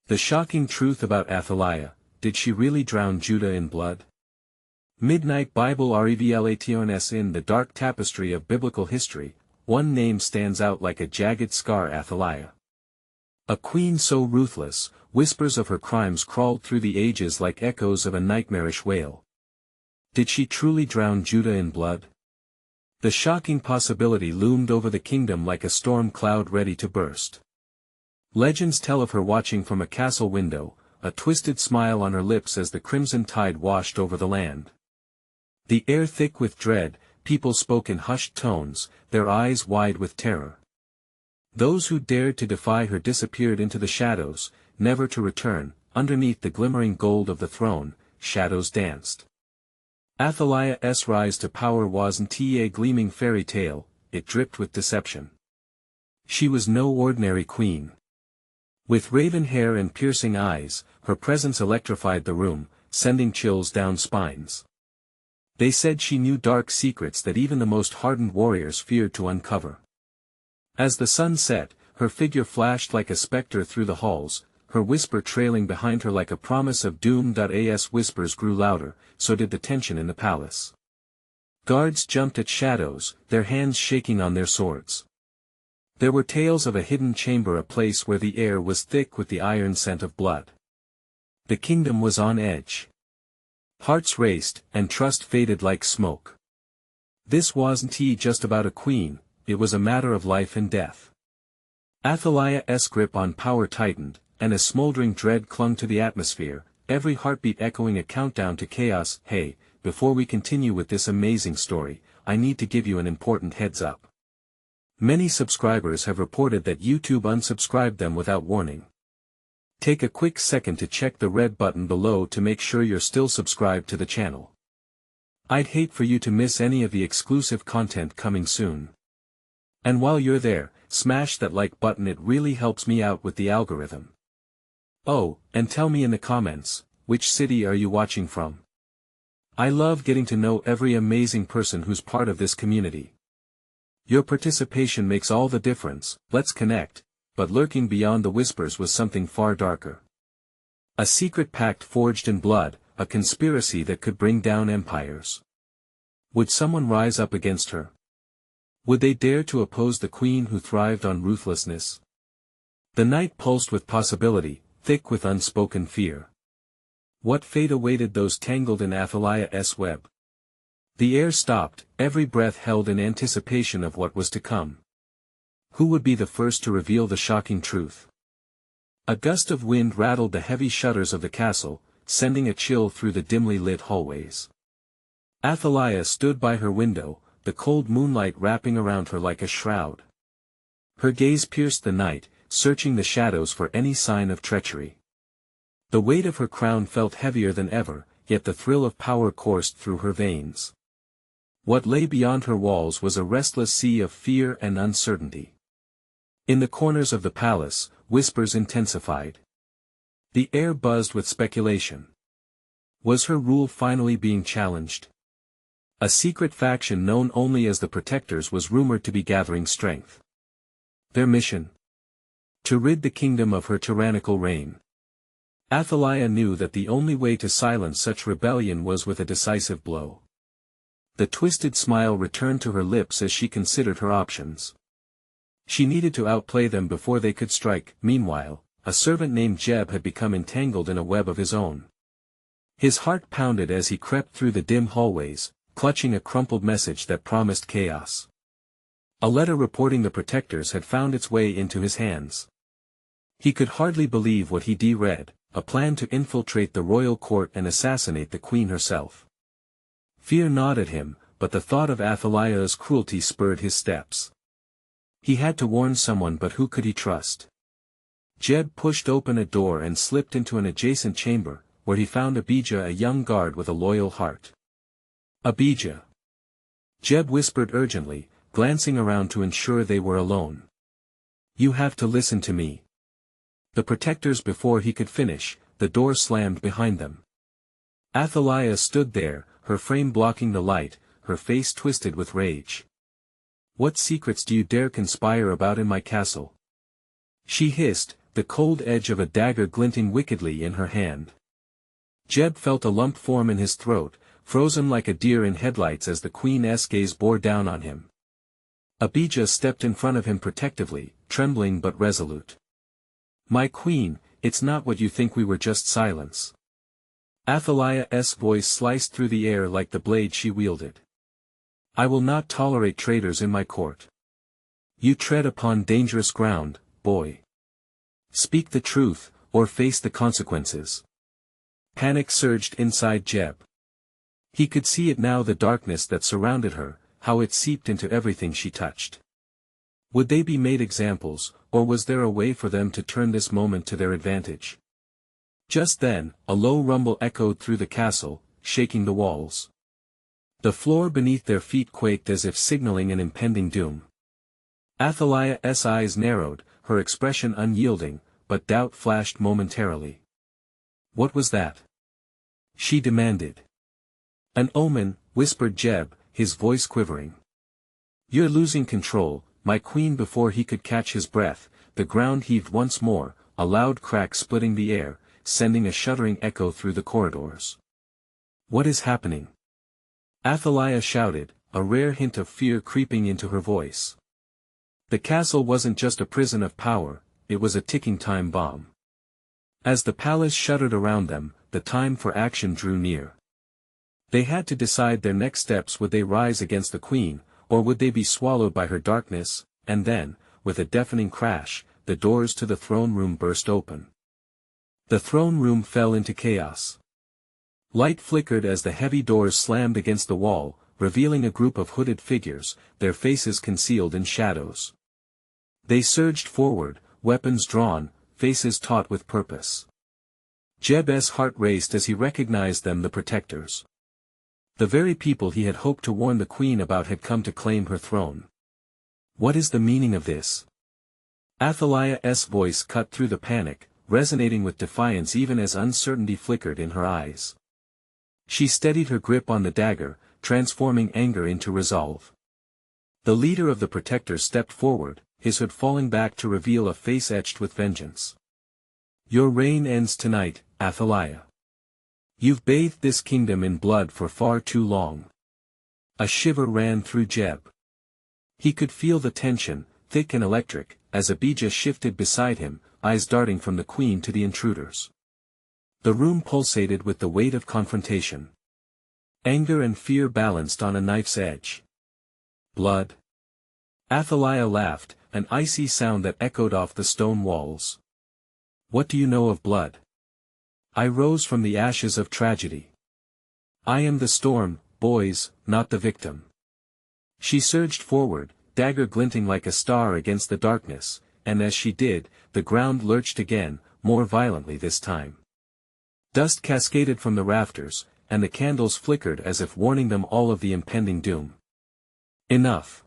The shocking truth about Athaliah: did she really drown Judah in blood? Midnight Bible Revelations. In the dark tapestry of biblical history, one name stands out like a jagged scar: Athaliah. A queen so ruthless, whispers of her crimes crawled through the ages like echoes of a nightmarish wail. Did she truly drown Judah in blood? The shocking possibility loomed over the kingdom like a storm cloud ready to burst. Legends tell of her watching from a castle window, a twisted smile on her lips as the crimson tide washed over the land. The air thick with dread, people spoke in hushed tones, their eyes wide with terror. Those who dared to defy her disappeared into the shadows, never to return. Underneath the glimmering gold of the throne, shadows danced. Athaliah's rise to power wasn't a gleaming fairy tale, it dripped with deception. She was no ordinary queen. With raven hair and piercing eyes, her presence electrified the room, sending chills down spines. They said she knew dark secrets that even the most hardened warriors feared to uncover. As the sun set, her figure flashed like a specter through the halls, her whisper trailing behind her like a promise of doom. As whispers grew louder, so did the tension in the palace. Guards jumped at shadows, their hands shaking on their swords. There were tales of a hidden chamber, a place where the air was thick with the iron scent of blood. The kingdom was on edge. Hearts raced, and trust faded like smoke. This wasn't just about a queen, it was a matter of life and death. Athaliah's grip on power tightened, and a smoldering dread clung to the atmosphere, every heartbeat echoing a countdown to chaos. Hey, before we continue with this amazing story, I need to give you an important heads up. Many subscribers have reported that YouTube unsubscribed them without warning. Take a quick second to check the red button below to make sure you're still subscribed to the channel. I'd hate for you to miss any of the exclusive content coming soon. And while you're there, smash that like button, it really helps me out with the algorithm. Oh, and tell me in the comments, which city are you watching from? I love getting to know every amazing person who's part of this community. Your participation makes all the difference. Let's connect. But lurking beyond the whispers was something far darker. A secret pact forged in blood, a conspiracy that could bring down empires. Would someone rise up against her? Would they dare to oppose the queen who thrived on ruthlessness? The night pulsed with possibility, thick with unspoken fear. What fate awaited those tangled in Athaliah's web? The air stopped, every breath held in anticipation of what was to come. Who would be the first to reveal the shocking truth? A gust of wind rattled the heavy shutters of the castle, sending a chill through the dimly lit hallways. Athaliah stood by her window, the cold moonlight wrapping around her like a shroud. Her gaze pierced the night, searching the shadows for any sign of treachery. The weight of her crown felt heavier than ever, yet the thrill of power coursed through her veins. What lay beyond her walls was a restless sea of fear and uncertainty. In the corners of the palace, whispers intensified. The air buzzed with speculation. Was her rule finally being challenged? A secret faction known only as the Protectors was rumored to be gathering strength. Their mission? To rid the kingdom of her tyrannical reign. Athaliah knew that the only way to silence such rebellion was with a decisive blow. The twisted smile returned to her lips as she considered her options. She needed to outplay them before they could strike. Meanwhile, a servant named Jeb had become entangled in a web of his own. His heart pounded as he crept through the dim hallways, clutching a crumpled message that promised chaos. A letter reporting the Protectors had found its way into his hands. He could hardly believe what he read, a plan to infiltrate the royal court and assassinate the queen herself. Fear gnawed at him, but the thought of Athaliah's cruelty spurred his steps. He had to warn someone, but who could he trust? Jeb pushed open a door and slipped into an adjacent chamber, where he found Abijah, a young guard with a loyal heart. Abijah. Jeb whispered urgently, glancing around to ensure they were alone. You have to listen to me. The Protectors. Before he could finish, the door slammed behind them. Athaliah stood there, her frame blocking the light, her face twisted with rage. What secrets do you dare conspire about in my castle? She hissed, the cold edge of a dagger glinting wickedly in her hand. Jeb felt a lump form in his throat, frozen like a deer in headlights as the queen's gaze bore down on him. Abijah stepped in front of him protectively, trembling but resolute. "My queen, it's not what you think, we were just silence." Athaliah's voice sliced through the air like the blade she wielded. "I will not tolerate traitors in my court. You tread upon dangerous ground, boy. Speak the truth, or face the consequences." Panic surged inside Jeb. He could see it now, the darkness that surrounded her, how it seeped into everything she touched. Would they be made examples, or was there a way for them to turn this moment to their advantage? Just then, a low rumble echoed through the castle, shaking the walls. The floor beneath their feet quaked as if signaling an impending doom. Athaliah's eyes narrowed, her expression unyielding, but doubt flashed momentarily. "What was that?" she demanded. "An omen," whispered Jeb, his voice quivering. "You're losing control, my queen." Before he could catch his breath, the ground heaved once more, a loud crack splitting the air, sending a shuddering echo through the corridors. "What is happening?" Athaliah shouted, a rare hint of fear creeping into her voice. The castle wasn't just a prison of power, it was a ticking time bomb. As the palace shuddered around them, the time for action drew near. They had to decide their next steps. Would they rise against the queen, or would they be swallowed by her darkness? And then, with a deafening crash, the doors to the throne room burst open. The throne room fell into chaos. Light flickered as the heavy doors slammed against the wall, revealing a group of hooded figures, their faces concealed in shadows. They surged forward, weapons drawn, faces taut with purpose. Jeb's heart raced as he recognized them, the protectors. The very people he had hoped to warn the queen about had come to claim her throne. "What is the meaning of this?" Athaliah's voice cut through the panic, resonating with defiance even as uncertainty flickered in her eyes. She steadied her grip on the dagger, transforming anger into resolve. The leader of the protectors stepped forward, his hood falling back to reveal a face etched with vengeance. "Your reign ends tonight, Athaliah. You've bathed this kingdom in blood for far too long." A shiver ran through Jeb. He could feel the tension, thick and electric, as Abijah shifted beside him, eyes darting from the queen to the intruders. The room pulsated with the weight of confrontation. Anger and fear balanced on a knife's edge. "Blood?" Athaliah laughed, an icy sound that echoed off the stone walls. "What do you know of blood? I rose from the ashes of tragedy. I am the storm, boys, not the victim." She surged forward, dagger glinting like a star against the darkness, and as she did, the ground lurched again, more violently this time. Dust cascaded from the rafters, and the candles flickered as if warning them all of the impending doom. "Enough!"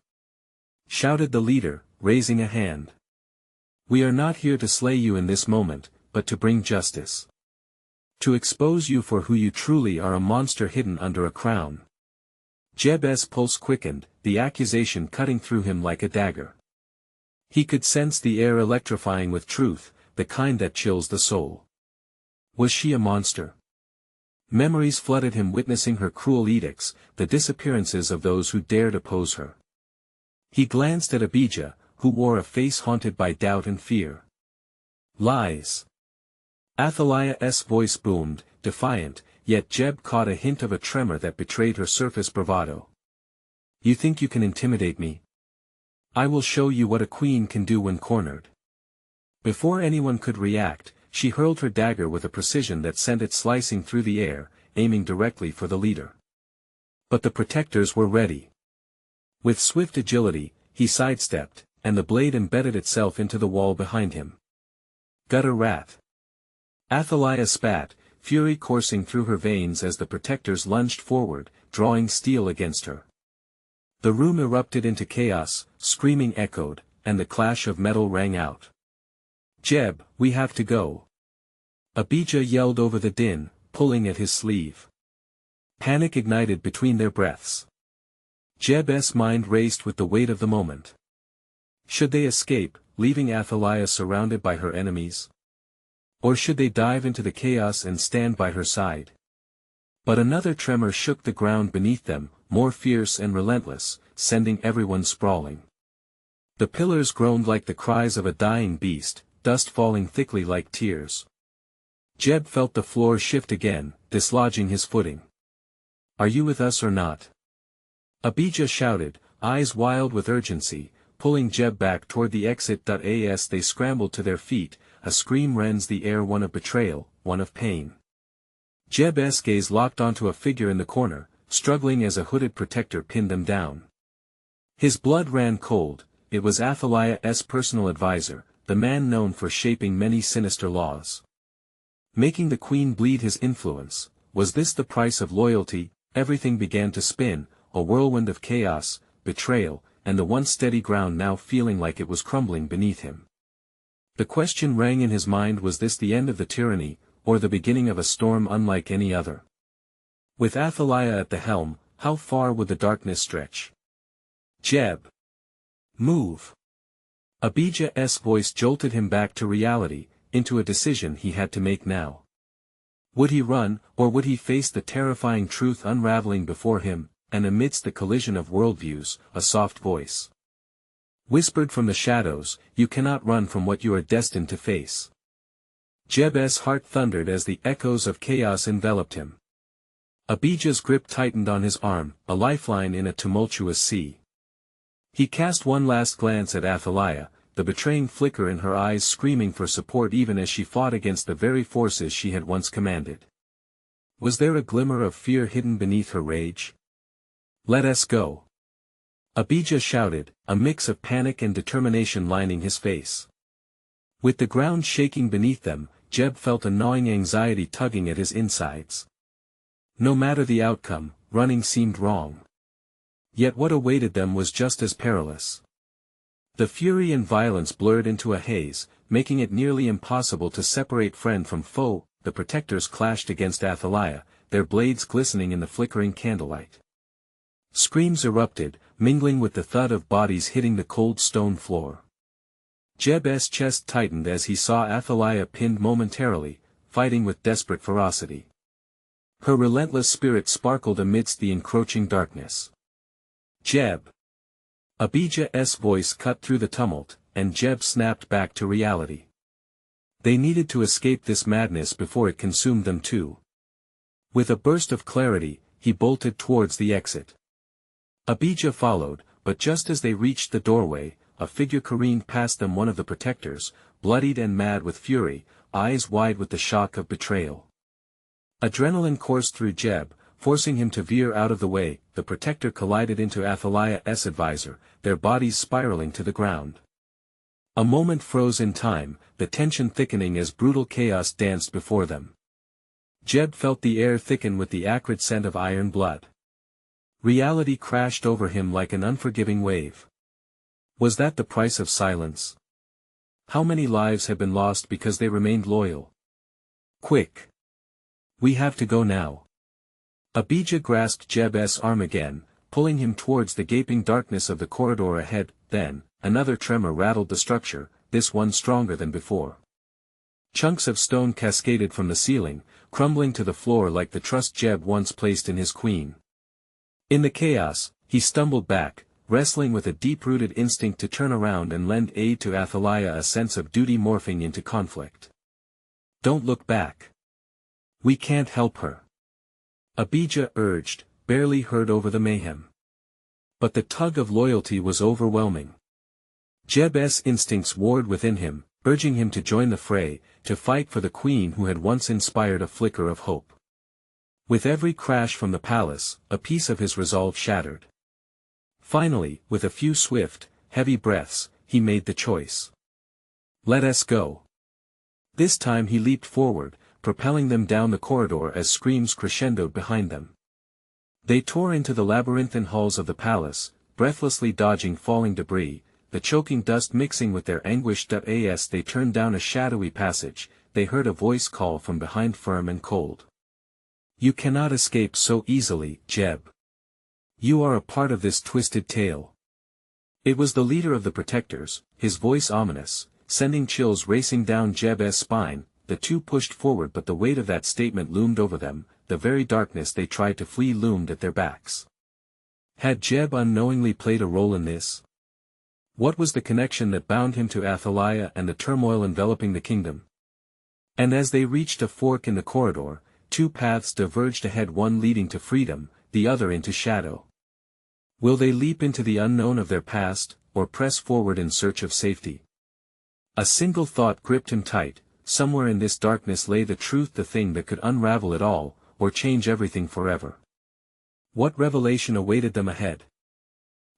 shouted the leader, raising a hand. "We are not here to slay you in this moment, but to bring justice. To expose you for who you truly are, a monster hidden under a crown." Jeb's pulse quickened, the accusation cutting through him like a dagger. He could sense the air electrifying with truth, the kind that chills the soul. Was she a monster? Memories flooded him, witnessing her cruel edicts, the disappearances of those who dared oppose her. He glanced at Abijah, who wore a face haunted by doubt and fear. "Lies!" Athaliah's voice boomed, defiant, yet Jeb caught a hint of a tremor that betrayed her surface bravado. "You think you can intimidate me? I will show you what a queen can do when cornered." Before anyone could react, she hurled her dagger with a precision that sent it slicing through the air, aiming directly for the leader. But the protectors were ready. With swift agility, he sidestepped, and the blade embedded itself into the wall behind him. "Gutter rat!" Athaliah spat, fury coursing through her veins as the protectors lunged forward, drawing steel against her. The room erupted into chaos, screaming echoed, and the clash of metal rang out. "Jeb, we have to go!" Abijah yelled over the din, pulling at his sleeve. Panic ignited between their breaths. Jeb's mind raced with the weight of the moment. Should they escape, leaving Athaliah surrounded by her enemies? Or should they dive into the chaos and stand by her side? But another tremor shook the ground beneath them, more fierce and relentless, sending everyone sprawling. The pillars groaned like the cries of a dying beast, dust falling thickly like tears. Jeb felt the floor shift again, dislodging his footing. "Are you with us or not?" Abijah shouted, eyes wild with urgency, pulling Jeb back toward the exit. As they scrambled to their feet, a scream rends the air, one of betrayal, one of pain. Jeb's gaze locked onto a figure in the corner, struggling as a hooded protector pinned them down. His blood ran cold. It was Athaliah's personal advisor, the man known for shaping many sinister laws. Making the queen bleed his influence, was this the price of loyalty? Everything began to spin, a whirlwind of chaos, betrayal, and the once steady ground now feeling like it was crumbling beneath him. The question rang in his mind: was this the end of the tyranny, or the beginning of a storm unlike any other? With Athaliah at the helm, how far would the darkness stretch? "Jeb! Move!" Abijah's voice jolted him back to reality, into a decision he had to make now. Would he run, or would he face the terrifying truth unraveling before him? And amidst the collision of worldviews, a soft voice whispered from the shadows, "You cannot run from what you are destined to face." Jeb's heart thundered as the echoes of chaos enveloped him. Abijah's grip tightened on his arm, a lifeline in a tumultuous sea. He cast one last glance at Athaliah, the betraying flicker in her eyes screaming for support even as she fought against the very forces she had once commanded. Was there a glimmer of fear hidden beneath her rage? "Let us go!" Abijah shouted, a mix of panic and determination lining his face. With the ground shaking beneath them, Jeb felt a gnawing anxiety tugging at his insides. No matter the outcome, running seemed wrong. Yet what awaited them was just as perilous. The fury and violence blurred into a haze, making it nearly impossible to separate friend from foe. The protectors clashed against Athaliah, their blades glistening in the flickering candlelight. Screams erupted, mingling with the thud of bodies hitting the cold stone floor. Jeb's chest tightened as he saw Athaliah pinned momentarily, fighting with desperate ferocity. Her relentless spirit sparkled amidst the encroaching darkness. "Jeb!" Abijah's voice cut through the tumult, and Jeb snapped back to reality. They needed to escape this madness before it consumed them too. With a burst of clarity, he bolted towards the exit. Abijah followed, but just as they reached the doorway, a figure careened past them, one of the protectors, bloodied and mad with fury, eyes wide with the shock of betrayal. Adrenaline coursed through Jeb, forcing him to veer out of the way. The protector collided into Athaliah's advisor, their bodies spiraling to the ground. A moment froze in time, the tension thickening as brutal chaos danced before them. Jeb felt the air thicken with the acrid scent of iron blood. Reality crashed over him like an unforgiving wave. Was that the price of silence? How many lives had been lost because they remained loyal? "Quick! We have to go now." Abijah grasped Jeb's arm again, pulling him towards the gaping darkness of the corridor ahead. Then, another tremor rattled the structure, this one stronger than before. Chunks of stone cascaded from the ceiling, crumbling to the floor like the trust Jeb once placed in his queen. In the chaos, he stumbled back, wrestling with a deep-rooted instinct to turn around and lend aid to Athaliah, a sense of duty morphing into conflict. "Don't look back. We can't help her," Abijah urged, barely heard over the mayhem. But the tug of loyalty was overwhelming. Jeb's instincts warred within him, urging him to join the fray, to fight for the queen who had once inspired a flicker of hope. With every crash from the palace, a piece of his resolve shattered. Finally, with a few swift, heavy breaths, he made the choice. "Let us go." This time he leaped forward, propelling them down the corridor as screams crescendoed behind them. They tore into the labyrinthine halls of the palace, breathlessly dodging falling debris, the choking dust mixing with their anguish. As they turned down a shadowy passage, they heard a voice call from behind, firm and cold. "You cannot escape so easily, Jeb. You are a part of this twisted tale." It was the leader of the protectors, his voice ominous, sending chills racing down Jeb's spine. The two pushed forward, but the weight of that statement loomed over them. The very darkness they tried to flee loomed at their backs. Had Jeb unknowingly played a role in this? What was the connection that bound him to Athaliah and the turmoil enveloping the kingdom? And as they reached a fork in the corridor, two paths diverged ahead, one leading to freedom, the other into shadow. Will they leap into the unknown of their past, or press forward in search of safety? A single thought gripped him tight: somewhere in this darkness lay the truth, the thing that could unravel it all, or change everything forever. What revelation awaited them ahead?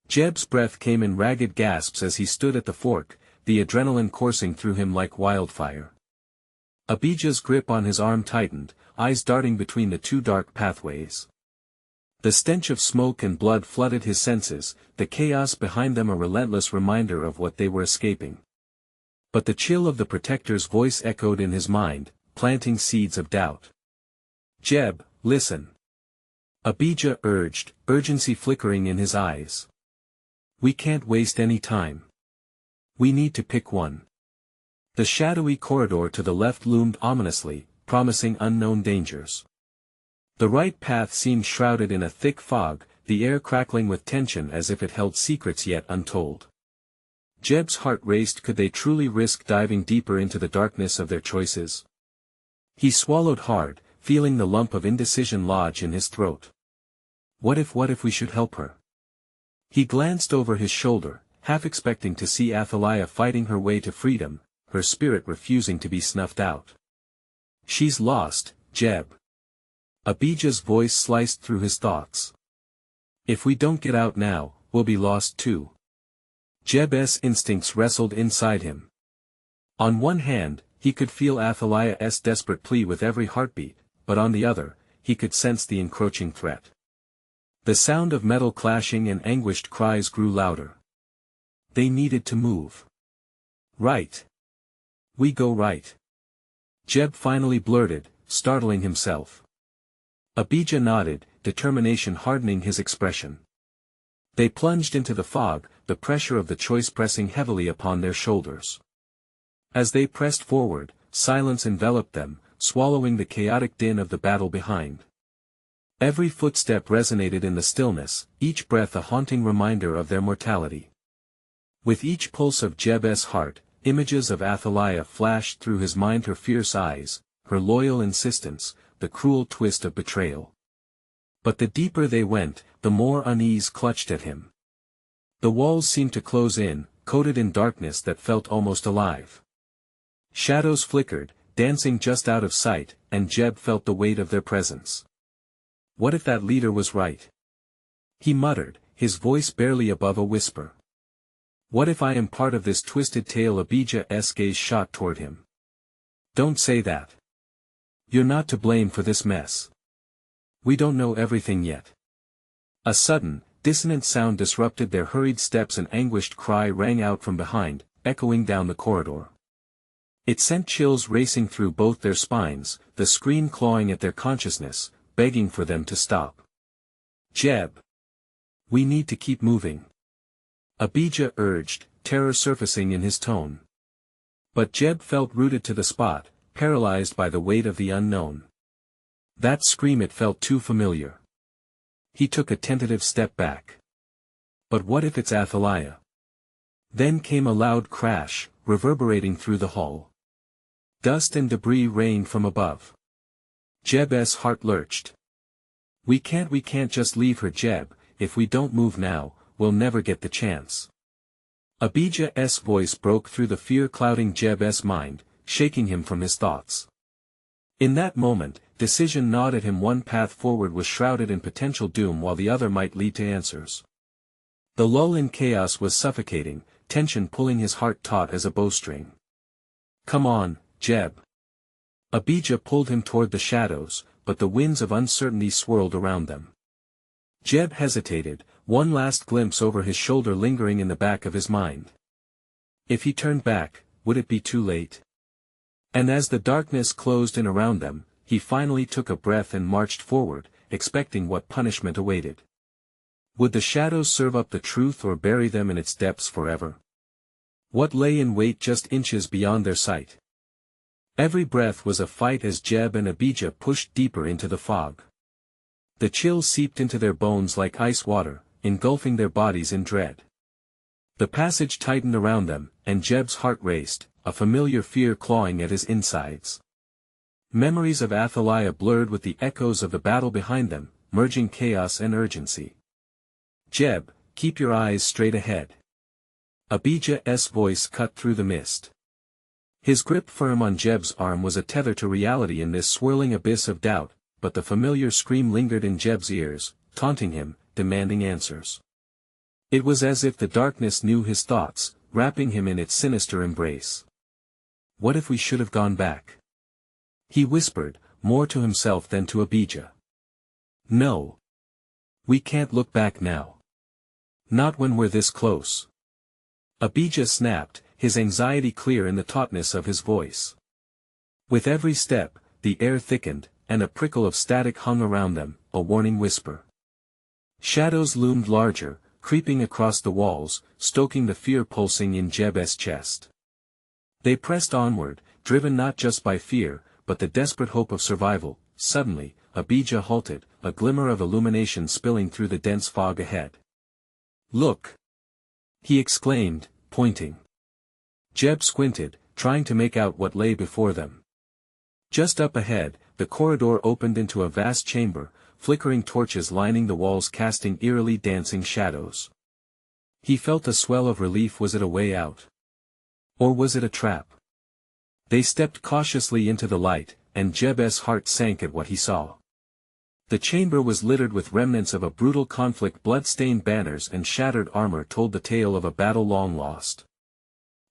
Jeb's breath came in ragged gasps as he stood at the fork, the adrenaline coursing through him like wildfire. Abijah's grip on his arm tightened, eyes darting between the two dark pathways. The stench of smoke and blood flooded his senses, the chaos behind them a relentless reminder of what they were escaping. But the chill of the protector's voice echoed in his mind, planting seeds of doubt. "Jeb, listen," Abijah urged, urgency flickering in his eyes. "We can't waste any time. We need to pick one." The shadowy corridor to the left loomed ominously, promising unknown dangers. The right path seemed shrouded in a thick fog, the air crackling with tension as if it held secrets yet untold. Jeb's heart raced. Could they truly risk diving deeper into the darkness of their choices? He swallowed hard, feeling the lump of indecision lodge in his throat. What if we should help her? He glanced over his shoulder, half expecting to see Athaliah fighting her way to freedom, her spirit refusing to be snuffed out. "She's lost, Jeb." Abijah's voice sliced through his thoughts. "If we don't get out now, we'll be lost too." Jeb's instincts wrestled inside him. On one hand, he could feel Athaliah's desperate plea with every heartbeat, but on the other, he could sense the encroaching threat. The sound of metal clashing and anguished cries grew louder. They needed to move. "Right. We go right," Jeb finally blurted, startling himself. Abijah nodded, determination hardening his expression. They plunged into the fog, the pressure of the choice pressing heavily upon their shoulders. As they pressed forward, silence enveloped them, swallowing the chaotic din of the battle behind. Every footstep resonated in the stillness, each breath a haunting reminder of their mortality. With each pulse of Jeb's heart, images of Athaliah flashed through his mind, her fierce eyes, her loyal insistence, the cruel twist of betrayal. But the deeper they went, the more unease clutched at him. The walls seemed to close in, coated in darkness that felt almost alive. Shadows flickered, dancing just out of sight, and Jeb felt the weight of their presence. What if that leader was right? He muttered, his voice barely above a whisper. What if I am part of this twisted tale? Abijah's gaze shot toward him. Don't say that. You're not to blame for this mess. We don't know everything yet. A sudden, dissonant sound disrupted their hurried steps. An anguished cry rang out from behind, echoing down the corridor. It sent chills racing through both their spines, the scream clawing at their consciousness, begging for them to stop. "Jeb. We need to keep moving," Abijah urged, terror surfacing in his tone. But Jeb felt rooted to the spot, paralyzed by the weight of the unknown. That scream, it felt too familiar. He took a tentative step back. But what if it's Athaliah? Then came a loud crash, reverberating through the hall. Dust and debris rained from above. Jeb's heart lurched. We can't just leave her, Jeb. If we don't move now, we'll never get the chance." Abijah's voice broke through the fear clouding Jeb's mind, shaking him from his thoughts. In that moment, decision gnawed at him. One path forward was shrouded in potential doom, while the other might lead to answers. The lull in chaos was suffocating, tension pulling his heart taut as a bowstring. "Come on, Jeb." Abijah pulled him toward the shadows, but the winds of uncertainty swirled around them. Jeb hesitated, one last glimpse over his shoulder lingering in the back of his mind. If he turned back, would it be too late? And as the darkness closed in around them, he finally took a breath and marched forward, expecting what punishment awaited. Would the shadows serve up the truth or bury them in its depths forever? What lay in wait just inches beyond their sight? Every breath was a fight as Jeb and Abijah pushed deeper into the fog. The chill seeped into their bones like ice water, engulfing their bodies in dread. The passage tightened around them, and Jeb's heart raced, a familiar fear clawing at his insides. Memories of Athaliah blurred with the echoes of the battle behind them, merging chaos and urgency. Jeb, keep your eyes straight ahead. Abijah's voice cut through the mist. His grip firm on Jeb's arm was a tether to reality in this swirling abyss of doubt, but the familiar scream lingered in Jeb's ears, taunting him, demanding answers. It was as if the darkness knew his thoughts, wrapping him in its sinister embrace. What if we should have gone back? He whispered, more to himself than to Abijah. No. We can't look back now. Not when we're this close. Abijah snapped, his anxiety clear in the tautness of his voice. With every step, the air thickened, and a prickle of static hung around them, a warning whisper. Shadows loomed larger, creeping across the walls, stoking the fear pulsing in Jeb's chest. They pressed onward, driven not just by fear, but the desperate hope of survival. Suddenly, Abijah halted, a glimmer of illumination spilling through the dense fog ahead. Look! He exclaimed, pointing. Jeb squinted, trying to make out what lay before them. Just up ahead, the corridor opened into a vast chamber, flickering torches lining the walls casting eerily dancing shadows. He felt a swell of relief. Was it a way out? Or was it a trap? They stepped cautiously into the light, and Jeb's heart sank at what he saw. The chamber was littered with remnants of a brutal conflict. Blood-stained banners and shattered armor told the tale of a battle long lost.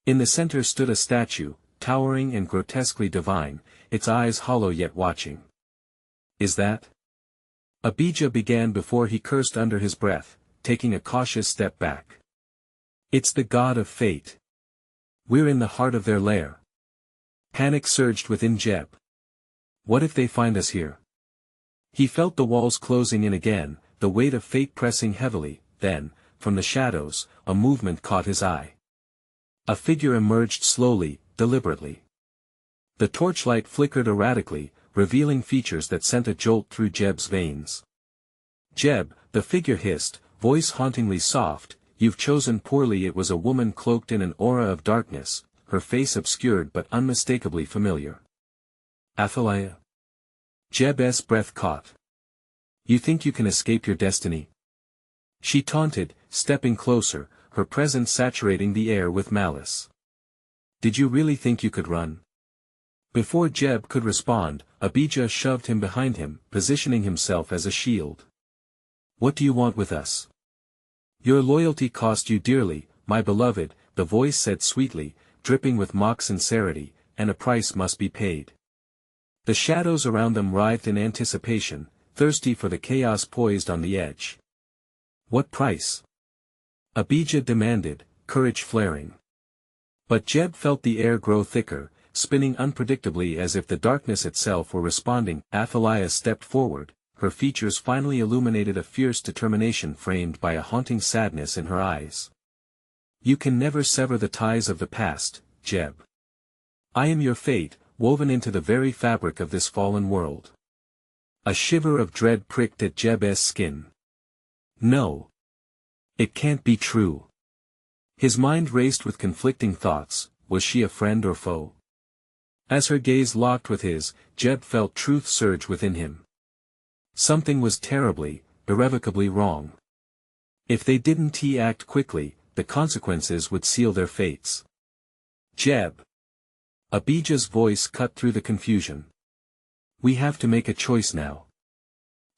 In the center stood a statue, towering and grotesquely divine, its eyes hollow yet watching. Is that? Abijah began before he cursed under his breath, taking a cautious step back. It's the god of fate. We're in the heart of their lair. Panic surged within Jeb. What if they find us here? He felt the walls closing in again, the weight of fate pressing heavily. Then, from the shadows, a movement caught his eye. A figure emerged slowly, deliberately. The torchlight flickered erratically, revealing features that sent a jolt through Jeb's veins. Jeb, the figure hissed, voice hauntingly soft, you've chosen poorly. It was a woman cloaked in an aura of darkness, her face obscured but unmistakably familiar. Athaliah? Jeb's breath caught. You think you can escape your destiny? She taunted, stepping closer, her presence saturating the air with malice. Did you really think you could run? Before Jeb could respond, Abijah shoved him behind him, positioning himself as a shield. What do you want with us? Your loyalty cost you dearly, my beloved, the voice said sweetly, dripping with mock sincerity, and a price must be paid. The shadows around them writhed in anticipation, thirsty for the chaos poised on the edge. What price? Abijah demanded, courage flaring. But Jeb felt the air grow thicker, spinning unpredictably as if the darkness itself were responding. Athaliah stepped forward, her features finally illuminated a fierce determination framed by a haunting sadness in her eyes. You can never sever the ties of the past, Jeb. I am your fate, woven into the very fabric of this fallen world. A shiver of dread pricked at Jeb's skin. No. It can't be true. His mind raced with conflicting thoughts. Was she a friend or foe? As her gaze locked with his, Jeb felt truth surge within him. Something was terribly, irrevocably wrong. If they didn't act quickly, the consequences would seal their fates. Jeb. Abijah's voice cut through the confusion. We have to make a choice now.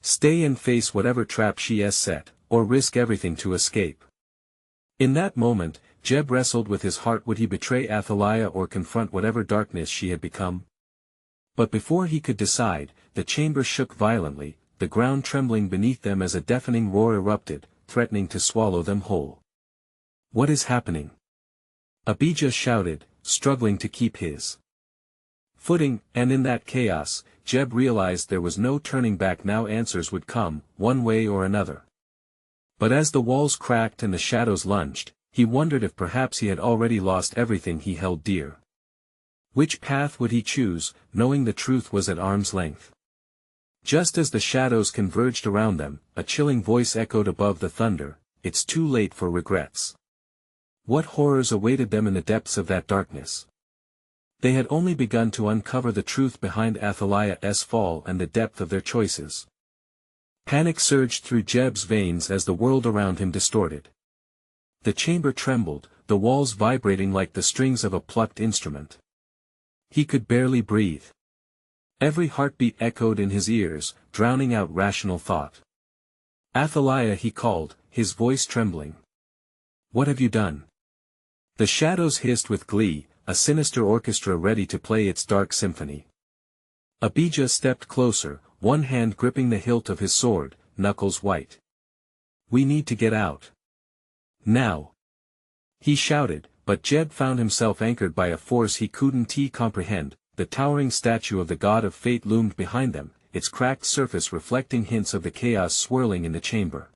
Stay and face whatever trap she has set, or risk everything to escape. In that moment, Jeb wrestled with his heart. Would he betray Athaliah or confront whatever darkness she had become? But before he could decide, the chamber shook violently, the ground trembling beneath them as a deafening roar erupted, threatening to swallow them whole. What is happening? Abijah shouted, struggling to keep his footing, and in that chaos, Jeb realized there was no turning back now. Answers would come, one way or another. But as the walls cracked and the shadows lunged, he wondered if perhaps he had already lost everything he held dear. Which path would he choose, knowing the truth was at arm's length? Just as the shadows converged around them, a chilling voice echoed above the thunder, "It's too late for regrets." What horrors awaited them in the depths of that darkness? They had only begun to uncover the truth behind Athaliah's fall and the depth of their choices. Panic surged through Jeb's veins as the world around him distorted. The chamber trembled, the walls vibrating like the strings of a plucked instrument. He could barely breathe. Every heartbeat echoed in his ears, drowning out rational thought. "Athaliah," he called, his voice trembling. "What have you done?" The shadows hissed with glee, a sinister orchestra ready to play its dark symphony. Abijah stepped closer, one hand gripping the hilt of his sword, knuckles white. "We need to get out. Now!" he shouted, but Jeb found himself anchored by a force he couldn't comprehend. The towering statue of the god of fate loomed behind them, its cracked surface reflecting hints of the chaos swirling in the chamber.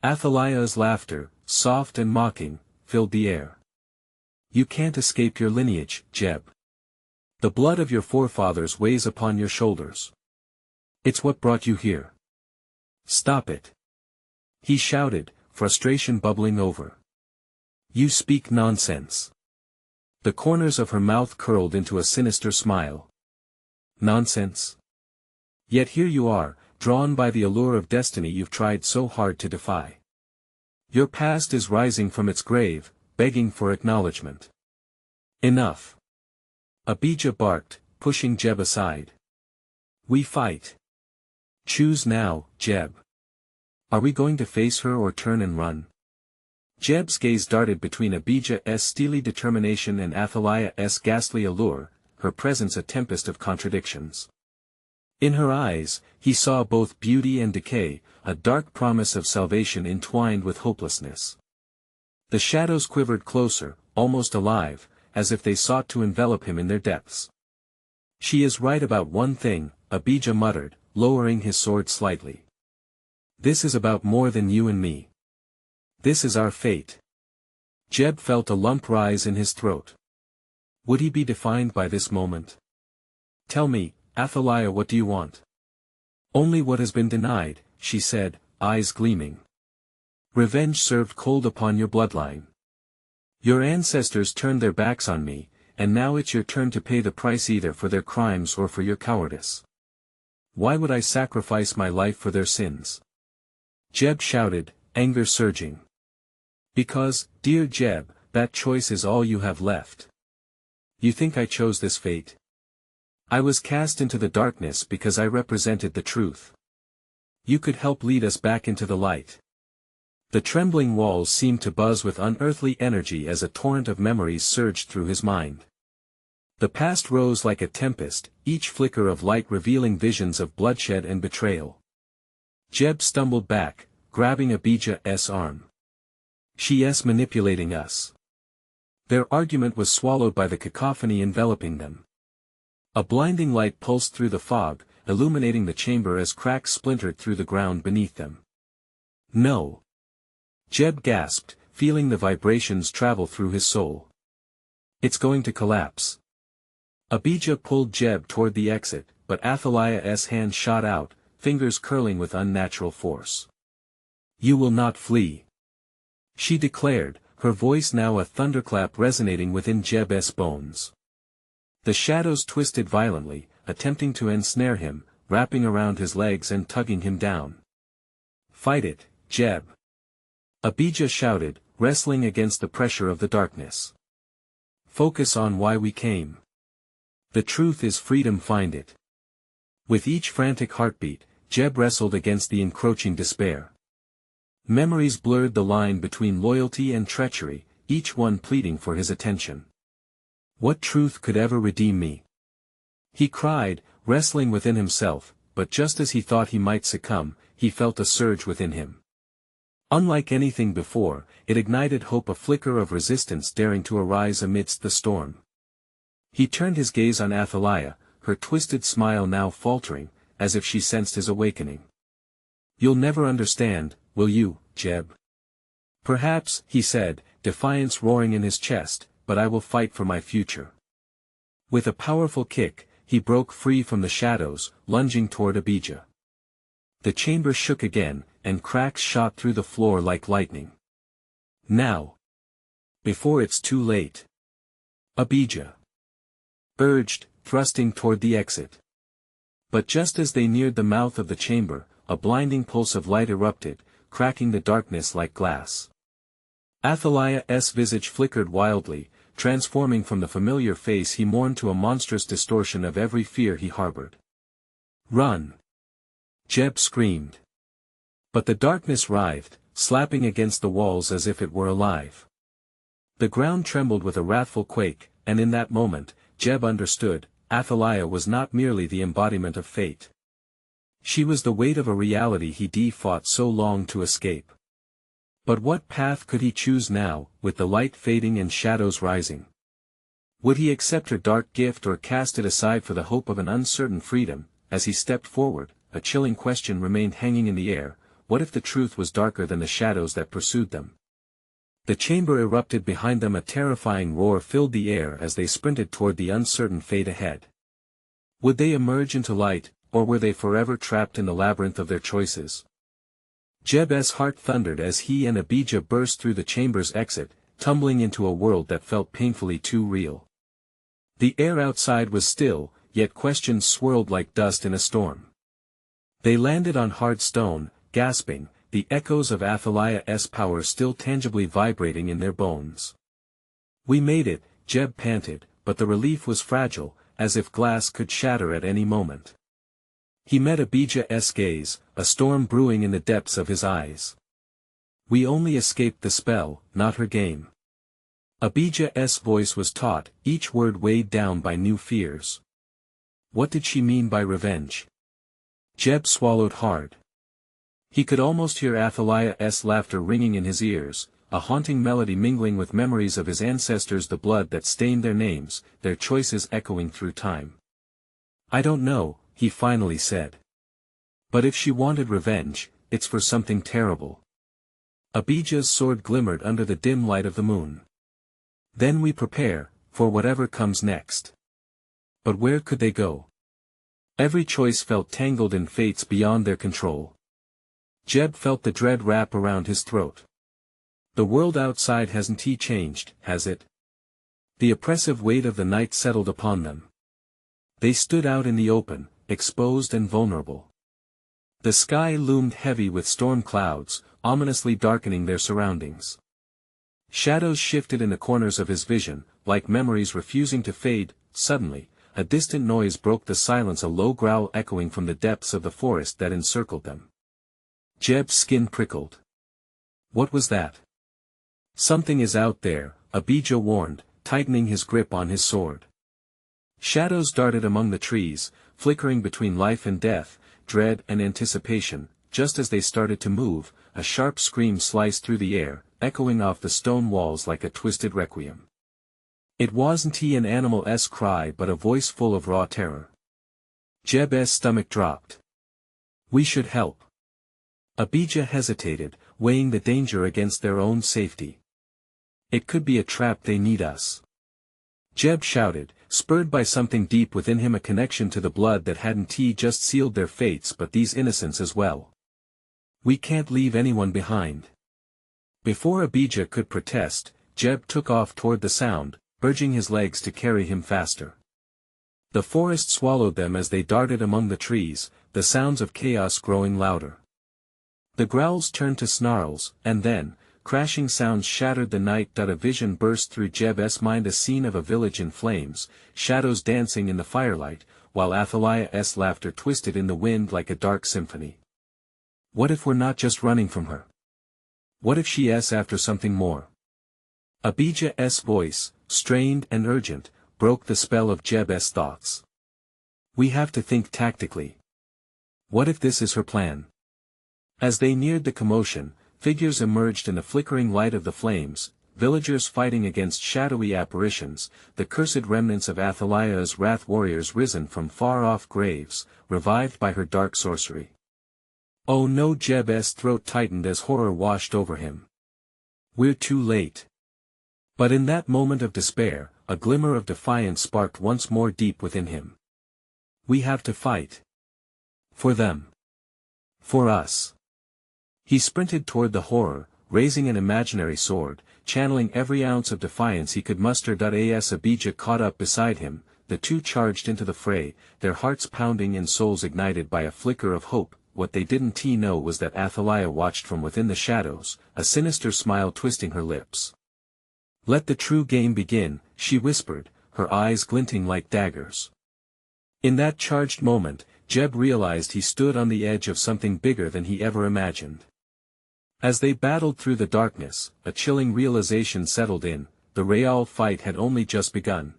Athaliah's laughter, soft and mocking, filled the air. "You can't escape your lineage, Jeb. The blood of your forefathers weighs upon your shoulders. It's what brought you here. Stop it!" he shouted, frustration bubbling over. "You speak nonsense." The corners of her mouth curled into a sinister smile. "Nonsense? Yet here you are, drawn by the allure of destiny you've tried so hard to defy. Your past is rising from its grave, begging for acknowledgement." "Enough!" Abijah barked, pushing Jeb aside. "We fight. Choose now, Jeb. Are we going to face her or turn and run?" Jeb's gaze darted between Abijah's steely determination and Athaliah's ghastly allure, her presence a tempest of contradictions. In her eyes, he saw both beauty and decay, a dark promise of salvation entwined with hopelessness. The shadows quivered closer, almost alive, as if they sought to envelop him in their depths. "She is right about one thing," Abijah muttered, lowering his sword slightly. "This is about more than you and me. This is our fate." Jeb felt a lump rise in his throat. Would he be defined by this moment? "Tell me, Athaliah, what do you want?" "Only what has been denied," she said, eyes gleaming. "Revenge served cold upon your bloodline. Your ancestors turned their backs on me, and now it's your turn to pay the price either for their crimes or for your cowardice. Why would I sacrifice my life for their sins?" Jeb shouted, anger surging. "Because, dear Jeb, that choice is all you have left. You think I chose this fate? I was cast into the darkness because I represented the truth. You could help lead us back into the light." The trembling walls seemed to buzz with unearthly energy as a torrent of memories surged through his mind. The past rose like a tempest, each flicker of light revealing visions of bloodshed and betrayal. Jeb stumbled back, grabbing Abijah's arm. "She's manipulating us." Their argument was swallowed by the cacophony enveloping them. A blinding light pulsed through the fog, illuminating the chamber as cracks splintered through the ground beneath them. "No!" Jeb gasped, feeling the vibrations travel through his soul. "It's going to collapse." Abijah pulled Jeb toward the exit, but Athaliah's hand shot out, fingers curling with unnatural force. "You will not flee," she declared, her voice now a thunderclap resonating within Jeb's bones. The shadows twisted violently, attempting to ensnare him, wrapping around his legs and tugging him down. "Fight it, Jeb!" Abijah shouted, wrestling against the pressure of the darkness. "Focus on why we came. The truth is freedom, find it." With each frantic heartbeat, Jeb wrestled against the encroaching despair. Memories blurred the line between loyalty and treachery, each one pleading for his attention. "What truth could ever redeem me?" he cried, wrestling within himself, but just as he thought he might succumb, he felt a surge within him. Unlike anything before, it ignited hope, a flicker of resistance daring to arise amidst the storm. He turned his gaze on Athaliah, her twisted smile now faltering, as if she sensed his awakening. "You'll never understand, will you, Jeb. Perhaps, he said, defiance roaring in his chest, but I will fight for my future. With a powerful kick, he broke free from the shadows, lunging toward Abijah. The chamber shook again, and cracks shot through the floor like lightning. Now! Before it's too late! Abijah urged, thrusting toward the exit. But just as they neared the mouth of the chamber, a blinding pulse of light erupted, cracking the darkness like glass. Athaliah's visage flickered wildly, transforming from the familiar face he mourned to a monstrous distortion of every fear he harbored. "Run!" Jeb screamed. But the darkness writhed, slapping against the walls as if it were alive. The ground trembled with a wrathful quake, and in that moment, Jeb understood, Athaliah was not merely the embodiment of fate. She was the weight of a reality he fought so long to escape. But what path could he choose now, with the light fading and shadows rising? Would he accept her dark gift or cast it aside for the hope of an uncertain freedom? As he stepped forward, a chilling question remained hanging in the air: what if the truth was darker than the shadows that pursued them? The chamber erupted behind them. A terrifying roar filled the air as they sprinted toward the uncertain fate ahead. Would they emerge into light, or were they forever trapped in the labyrinth of their choices? Jeb's heart thundered as he and Abijah burst through the chamber's exit, tumbling into a world that felt painfully too real. The air outside was still, yet questions swirled like dust in a storm. They landed on hard stone, gasping, the echoes of Athaliah's power still tangibly vibrating in their bones. "We made it," Jeb panted, but the relief was fragile, as if glass could shatter at any moment. He met Abijah's gaze, a storm brewing in the depths of his eyes. "We only escaped the spell, not her game." Abijah's voice was taut, each word weighed down by new fears. What did she mean by revenge? Jeb swallowed hard. He could almost hear Athaliah's laughter ringing in his ears, a haunting melody mingling with memories of his ancestors, the blood that stained their names, their choices echoing through time. "I don't know," he finally said. "But if she wanted revenge, it's for something terrible." Abijah's sword glimmered under the dim light of the moon. "Then we prepare, for whatever comes next." But where could they go? Every choice felt tangled in fates beyond their control. Jeb felt the dread wrap around his throat. The world outside hasn't changed, has it? The oppressive weight of the night settled upon them. They stood out in the open, exposed and vulnerable. The sky loomed heavy with storm clouds, ominously darkening their surroundings. Shadows shifted in the corners of his vision, like memories refusing to fade. Suddenly, a distant noise broke the silence, a low growl echoing from the depths of the forest that encircled them. Jeb's skin prickled. What was that? "Something is out there," Abijah warned, tightening his grip on his sword. Shadows darted among the trees, flickering between life and death, dread and anticipation. Just as they started to move, a sharp scream sliced through the air, echoing off the stone walls like a twisted requiem. It wasn't an animal's cry but a voice full of raw terror. Jeb's stomach dropped. "We should help." Abijah hesitated, weighing the danger against their own safety. "It could be a trap. They need us." Jeb shouted, spurred by something deep within him, a connection to the blood that hadn't just sealed their fates but these innocents as well. "We can't leave anyone behind." Before Abijah could protest, Jeb took off toward the sound, urging his legs to carry him faster. The forest swallowed them as they darted among the trees, the sounds of chaos growing louder. The growls turned to snarls, and then, crashing sounds shattered the night. A vision burst through Jeb's mind, a scene of a village in flames, shadows dancing in the firelight, while Athaliah's laughter twisted in the wind like a dark symphony. What if we're not just running from her? What if she's after something more? Abijah's voice, strained and urgent, broke the spell of Jeb's thoughts. "We have to think tactically. What if this is her plan?" As they neared the commotion, figures emerged in the flickering light of the flames, villagers fighting against shadowy apparitions, the cursed remnants of Athaliah's wrath, warriors risen from far-off graves, revived by her dark sorcery. Oh no, Jeb's throat tightened as horror washed over him. We're too late. But in that moment of despair, a glimmer of defiance sparked once more deep within him. We have to fight. For them. For us. He sprinted toward the horror, raising an imaginary sword, channeling every ounce of defiance he could muster. As Abijah caught up beside him, the two charged into the fray, their hearts pounding and souls ignited by a flicker of hope. What they didn't know was that Athaliah watched from within the shadows, a sinister smile twisting her lips. Let the true game begin, she whispered, her eyes glinting like daggers. In that charged moment, Jeb realized he stood on the edge of something bigger than he ever imagined. As they battled through the darkness, a chilling realization settled in: the real fight had only just begun.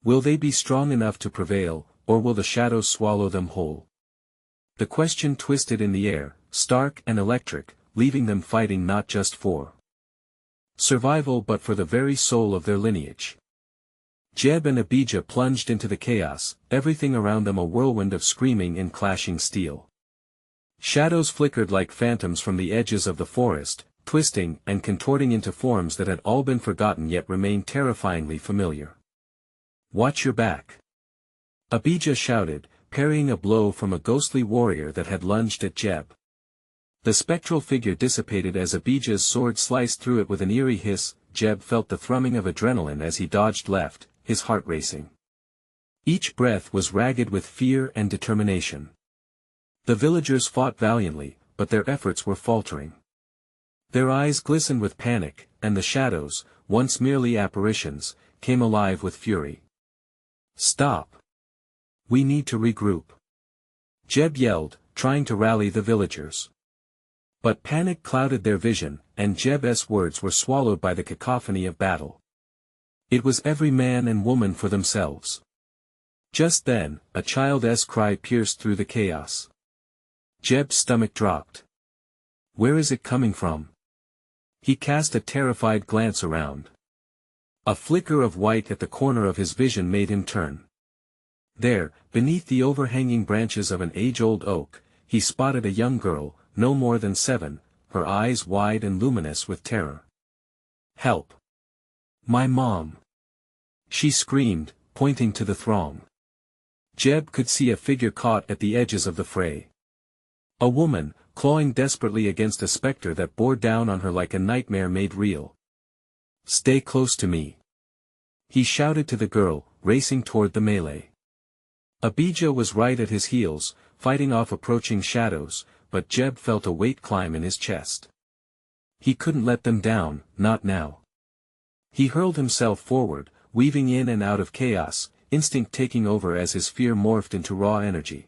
Will they be strong enough to prevail, or will the shadows swallow them whole? The question twisted in the air, stark and electric, leaving them fighting not just for survival but for the very soul of their lineage. Jeb and Abijah plunged into the chaos, everything around them a whirlwind of screaming and clashing steel. Shadows flickered like phantoms from the edges of the forest, twisting and contorting into forms that had all been forgotten yet remained terrifyingly familiar. Watch your back! Abijah shouted, parrying a blow from a ghostly warrior that had lunged at Jeb. The spectral figure dissipated as Abijah's sword sliced through it with an eerie hiss. Jeb felt the thrumming of adrenaline as he dodged left, his heart racing. Each breath was ragged with fear and determination. The villagers fought valiantly, but their efforts were faltering. Their eyes glistened with panic, and the shadows, once merely apparitions, came alive with fury. Stop! We need to regroup. Jeb yelled, trying to rally the villagers. But panic clouded their vision, and Jeb's words were swallowed by the cacophony of battle. It was every man and woman for themselves. Just then, a child's cry pierced through the chaos. Jeb's stomach dropped. Where is it coming from? He cast a terrified glance around. A flicker of white at the corner of his vision made him turn. There, beneath the overhanging branches of an age-old oak, he spotted a young girl, no more than 7, her eyes wide and luminous with terror. Help! My mom! She screamed, pointing to the throng. Jeb could see a figure caught at the edges of the fray. A woman, clawing desperately against a specter that bore down on her like a nightmare made real. Stay close to me! He shouted to the girl, racing toward the melee. Abijah was right at his heels, fighting off approaching shadows, but Jeb felt a weight climb in his chest. He couldn't let them down, not now. He hurled himself forward, weaving in and out of chaos, instinct taking over as his fear morphed into raw energy.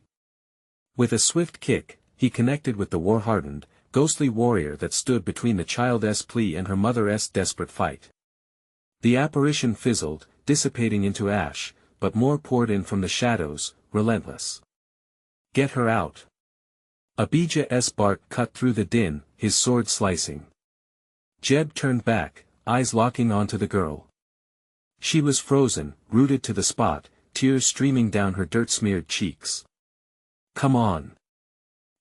With a swift kick, he connected with the war-hardened, ghostly warrior that stood between the child's plea and her mother's desperate fight. The apparition fizzled, dissipating into ash, but more poured in from the shadows, relentless. Get her out! Abijah's bark cut through the din, his sword slicing. Jeb turned back, eyes locking onto the girl. She was frozen, rooted to the spot, tears streaming down her dirt-smeared cheeks. Come on!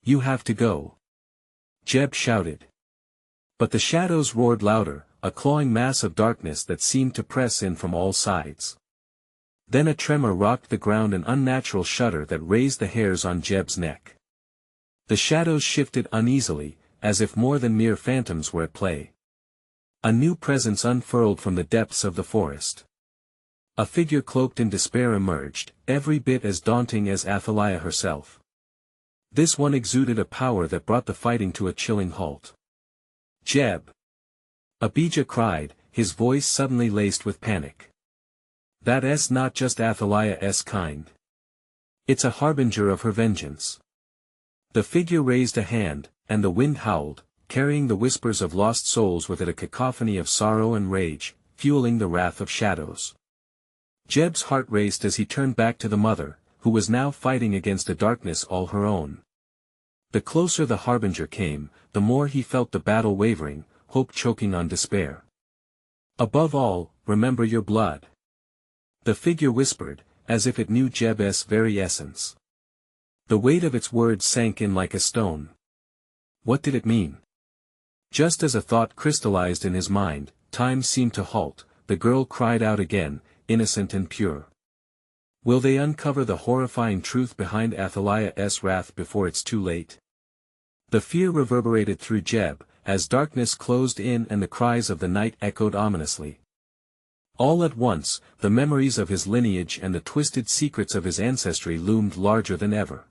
You have to go! Jeb shouted. But the shadows roared louder, a clawing mass of darkness that seemed to press in from all sides. Then a tremor rocked the ground, an unnatural shudder that raised the hairs on Jeb's neck. The shadows shifted uneasily, as if more than mere phantoms were at play. A new presence unfurled from the depths of the forest. A figure cloaked in despair emerged, every bit as daunting as Athaliah herself. This one exuded a power that brought the fighting to a chilling halt. Jeb! Abijah cried, his voice suddenly laced with panic. That's not just Athaliah's kind. It's a harbinger of her vengeance. The figure raised a hand, and the wind howled, carrying the whispers of lost souls with it, a cacophony of sorrow and rage, fueling the wrath of shadows. Jeb's heart raced as he turned back to the mother, who was now fighting against a darkness all her own. The closer the harbinger came, the more he felt the battle wavering, hope choking on despair. Above all, remember your blood. The figure whispered, as if it knew Jeb's very essence. The weight of its words sank in like a stone. What did it mean? Just as a thought crystallized in his mind, time seemed to halt. The girl cried out again, innocent and pure. Will they uncover the horrifying truth behind Athaliah's wrath before it's too late? The fear reverberated through Jeb, as darkness closed in and the cries of the night echoed ominously. All at once, the memories of his lineage and the twisted secrets of his ancestry loomed larger than ever.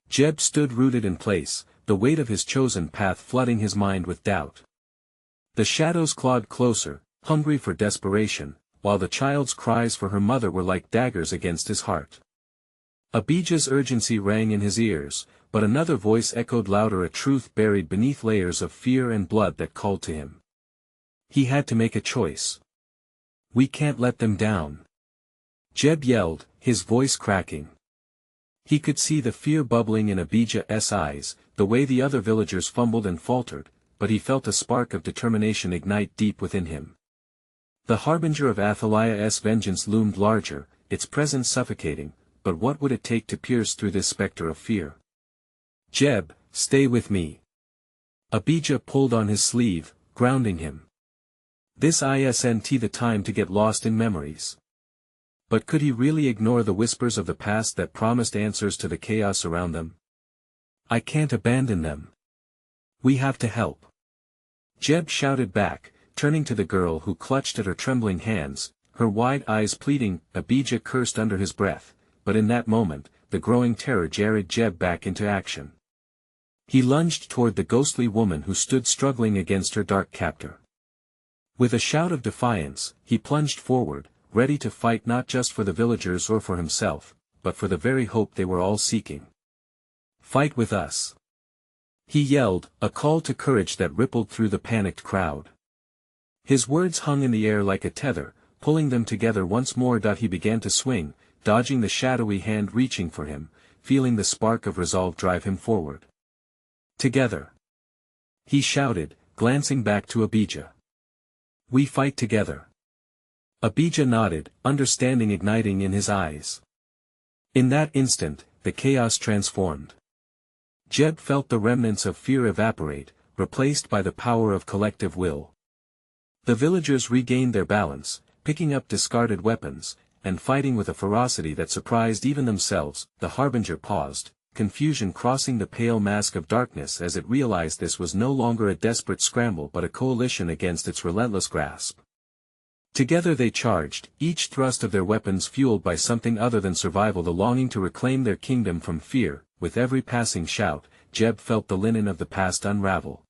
Jeb stood rooted in place, the weight of his chosen path flooding his mind with doubt. The shadows clawed closer, hungry for desperation, while the child's cries for her mother were like daggers against his heart. Abijah's urgency rang in his ears, but another voice echoed louder, a truth buried beneath layers of fear and blood that called to him. He had to make a choice. We can't let them down. Jeb yelled, his voice cracking. He could see the fear bubbling in Abijah's eyes, the way the other villagers fumbled and faltered, but he felt a spark of determination ignite deep within him. The harbinger of Athaliah's vengeance loomed larger, its presence suffocating, but what would it take to pierce through this specter of fear? Jeb, stay with me. Abijah pulled on his sleeve, grounding him. This isn't the time to get lost in memories. But could he really ignore the whispers of the past that promised answers to the chaos around them? I can't abandon them. We have to help. Jeb shouted back, turning to the girl who clutched at her trembling hands, her wide eyes pleading. Abijah cursed under his breath, but in that moment, the growing terror jarred Jeb back into action. He lunged toward the ghostly woman who stood struggling against her dark captor. With a shout of defiance, he plunged forward, ready to fight not just for the villagers or for himself, but for the very hope they were all seeking. Fight with us. He yelled, a call to courage that rippled through the panicked crowd. His words hung in the air like a tether, pulling them together once more. He began to swing, dodging the shadowy hand reaching for him, feeling the spark of resolve drive him forward. Together. He shouted, glancing back to Abijah. We fight together. Abijah nodded, understanding igniting in his eyes. In that instant, the chaos transformed. Jeb felt the remnants of fear evaporate, replaced by the power of collective will. The villagers regained their balance, picking up discarded weapons, and fighting with a ferocity that surprised even themselves. The harbinger paused, confusion crossing the pale mask of darkness as it realized this was no longer a desperate scramble but a coalition against its relentless grasp. Together they charged, each thrust of their weapons fueled by something other than survival, the longing to reclaim their kingdom from fear. With every passing shout, Jeb felt the linen of the past unravel.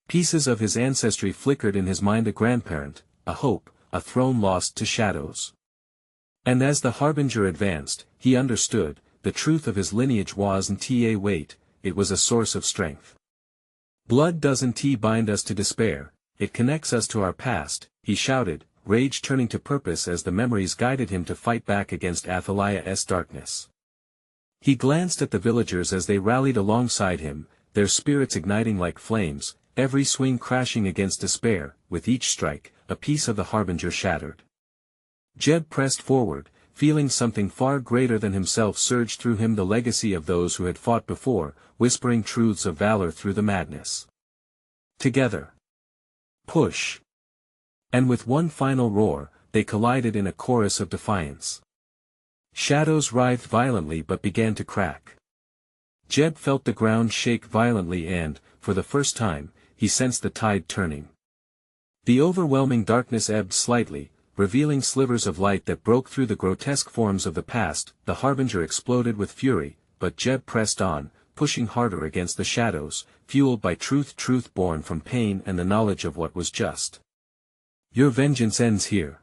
Pieces of his ancestry flickered in his mind, a grandparent, a hope, a throne lost to shadows. And as the harbinger advanced, he understood, the truth of his lineage wasn't a weight, it was a source of strength. Blood doesn't bind us to despair, it connects us to our past, he shouted, rage turning to purpose as the memories guided him to fight back against Athaliah's darkness. He glanced at the villagers as they rallied alongside him, their spirits igniting like flames, every swing crashing against despair. With each strike, a piece of the harbinger shattered. Jeb pressed forward, feeling something far greater than himself surge through him, the legacy of those who had fought before, whispering truths of valor through the madness. Together. Push. And with one final roar, they collided in a chorus of defiance. Shadows writhed violently but began to crack. Jeb felt the ground shake violently and, for the first time, he sensed the tide turning. The overwhelming darkness ebbed slightly, revealing slivers of light that broke through the grotesque forms of the past. The harbinger exploded with fury, but Jeb pressed on, pushing harder against the shadows, fueled by truth born from pain and the knowledge of what was just. Your vengeance ends here.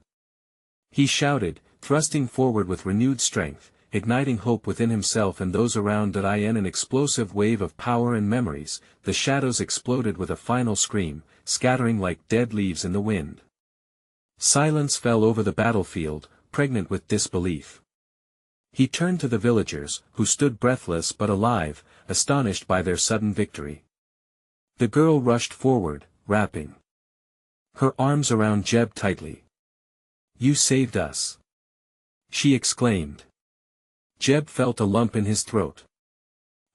He shouted, thrusting forward with renewed strength, igniting hope within himself and those around. In an explosive wave of power and memories, the shadows exploded with a final scream, scattering like dead leaves in the wind. Silence fell over the battlefield, pregnant with disbelief. He turned to the villagers, who stood breathless but alive, astonished by their sudden victory. The girl rushed forward, rapping her arms around Jeb tightly. You saved us, she exclaimed. Jeb felt a lump in his throat.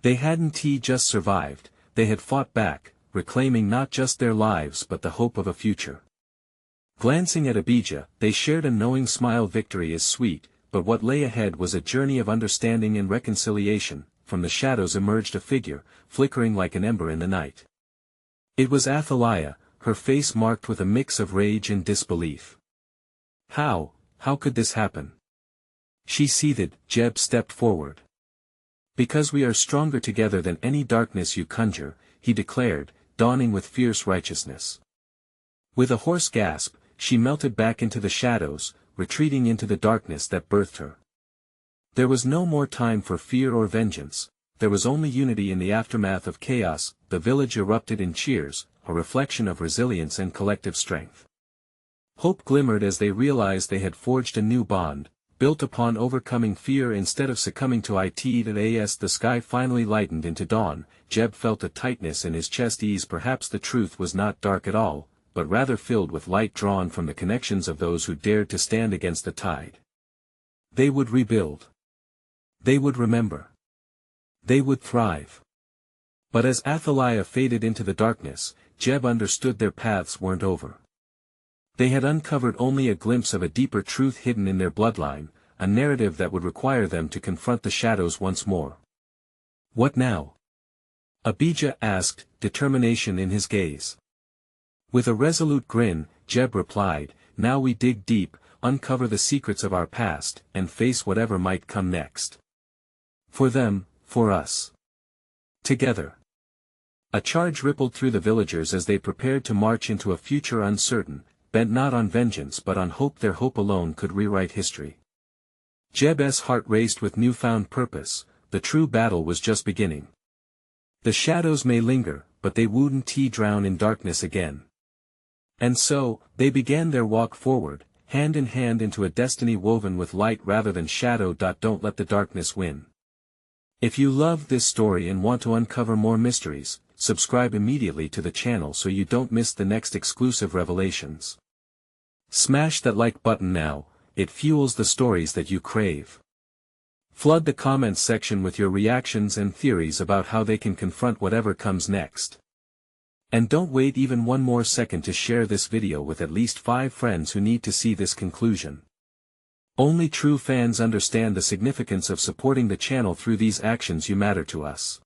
They hadn't just survived, they had fought back, reclaiming not just their lives but the hope of a future. Glancing at Abijah, they shared a knowing smile. Victory is sweet, but what lay ahead was a journey of understanding and reconciliation. From the shadows emerged a figure, flickering like an ember in the night. It was Athaliah, her face marked with a mix of rage and disbelief. How could this happen? She seethed. Jeb stepped forward. Because we are stronger together than any darkness you conjure, he declared, dawning with fierce righteousness. With a hoarse gasp, she melted back into the shadows, retreating into the darkness that birthed her. There was no more time for fear or vengeance, there was only unity in the aftermath of chaos. The village erupted in cheers, a reflection of resilience and collective strength. Hope glimmered as they realized they had forged a new bond, built upon overcoming fear instead of succumbing to it. As the sky finally lightened into dawn, Jeb felt a tightness in his chest. Perhaps the truth was not dark at all, but rather filled with light drawn from the connections of those who dared to stand against the tide. They would rebuild. They would remember. They would thrive. But as Athaliah faded into the darkness, Jeb understood their paths weren't over. They had uncovered only a glimpse of a deeper truth hidden in their bloodline, a narrative that would require them to confront the shadows once more. What now? Abijah asked, determination in his gaze. With a resolute grin, Jeb replied, now we dig deep, uncover the secrets of our past, and face whatever might come next. For them, for us. Together. A charge rippled through the villagers as they prepared to march into a future uncertain, bent not on vengeance but on hope. Their hope alone could rewrite history. Jeb's heart raced with newfound purpose. The true battle was just beginning. The shadows may linger, but they wouldn't drown in darkness again. And so, they began their walk forward, hand in hand into a destiny woven with light rather than shadow. Don't let the darkness win. If you love this story and want to uncover more mysteries, subscribe immediately to the channel so you don't miss the next exclusive revelations. Smash that like button now, it fuels the stories that you crave. Flood the comments section with your reactions and theories about how they can confront whatever comes next. And don't wait even one more second to share this video with at least 5 friends who need to see this conclusion. Only true fans understand the significance of supporting the channel through these actions. You matter to us.